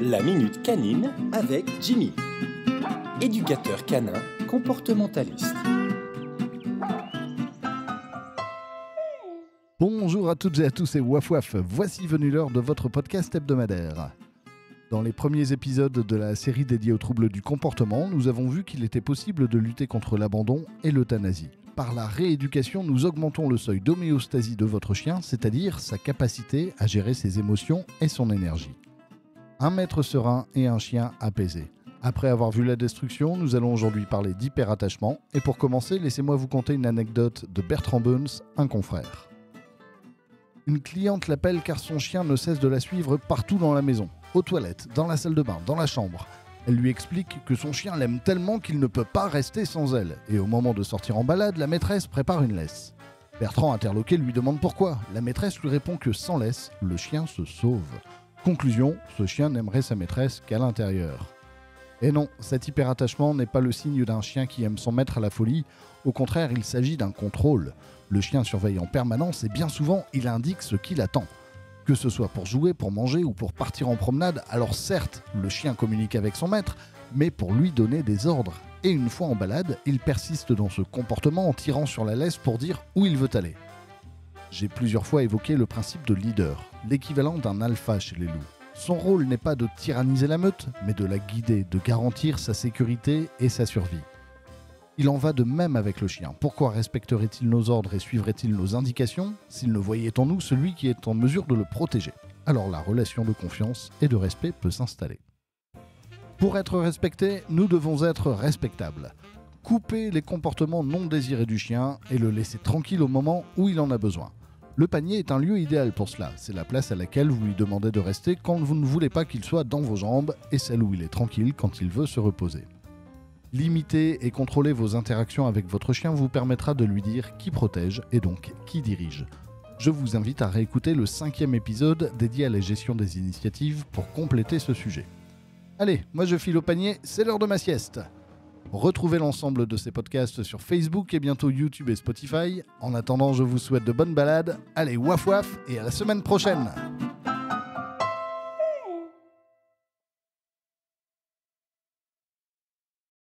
La Minute Canine avec Jimmy, éducateur canin comportementaliste. Bonjour à toutes et à tous, c'est Waf Waf. Voici venue l'heure de votre podcast hebdomadaire. Dans les premiers épisodes de la série dédiée aux troubles du comportement, nous avons vu qu'il était possible de lutter contre l'abandon et l'euthanasie. Par la rééducation, nous augmentons le seuil d'homéostasie de votre chien, c'est-à-dire sa capacité à gérer ses émotions et son énergie. Un maître serein et un chien apaisé. Après avoir vu la destruction, nous allons aujourd'hui parler d'hyperattachement. Et pour commencer, laissez-moi vous conter une anecdote de Bertrand Burns, un confrère. Une cliente l'appelle car son chien ne cesse de la suivre partout dans la maison. Aux toilettes, dans la salle de bain, dans la chambre. Elle lui explique que son chien l'aime tellement qu'il ne peut pas rester sans elle. Et au moment de sortir en balade, la maîtresse prépare une laisse. Bertrand, interloqué, lui demande pourquoi. La maîtresse lui répond que sans laisse, le chien se sauve. Conclusion, ce chien n'aimerait sa maîtresse qu'à l'intérieur. Et non, cet hyperattachement n'est pas le signe d'un chien qui aime son maître à la folie. Au contraire, il s'agit d'un contrôle. Le chien surveille en permanence et bien souvent, il indique ce qu'il attend. Que ce soit pour jouer, pour manger ou pour partir en promenade, alors certes, le chien communique avec son maître, mais pour lui donner des ordres. Et une fois en balade, il persiste dans ce comportement en tirant sur la laisse pour dire où il veut aller. J'ai plusieurs fois évoqué le principe de leader, l'équivalent d'un alpha chez les loups. Son rôle n'est pas de tyranniser la meute, mais de la guider, de garantir sa sécurité et sa survie. Il en va de même avec le chien. Pourquoi respecterait-il nos ordres et suivrait-il nos indications s'il ne voyait en nous celui qui est en mesure de le protéger? Alors la relation de confiance et de respect peut s'installer. Pour être respecté, nous devons être respectables. Couper les comportements non désirés du chien et le laisser tranquille au moment où il en a besoin. Le panier est un lieu idéal pour cela. C'est la place à laquelle vous lui demandez de rester quand vous ne voulez pas qu'il soit dans vos jambes et celle où il est tranquille quand il veut se reposer. Limiter et contrôler vos interactions avec votre chien vous permettra de lui dire qui protège et donc qui dirige. Je vous invite à réécouter le 5e épisode dédié à la gestion des initiatives pour compléter ce sujet. Allez, moi je file au panier, c'est l'heure de ma sieste. Retrouvez l'ensemble de ces podcasts sur Facebook et bientôt YouTube et Spotify. En attendant, je vous souhaite de bonnes balades. Allez, waf waf et à la semaine prochaine.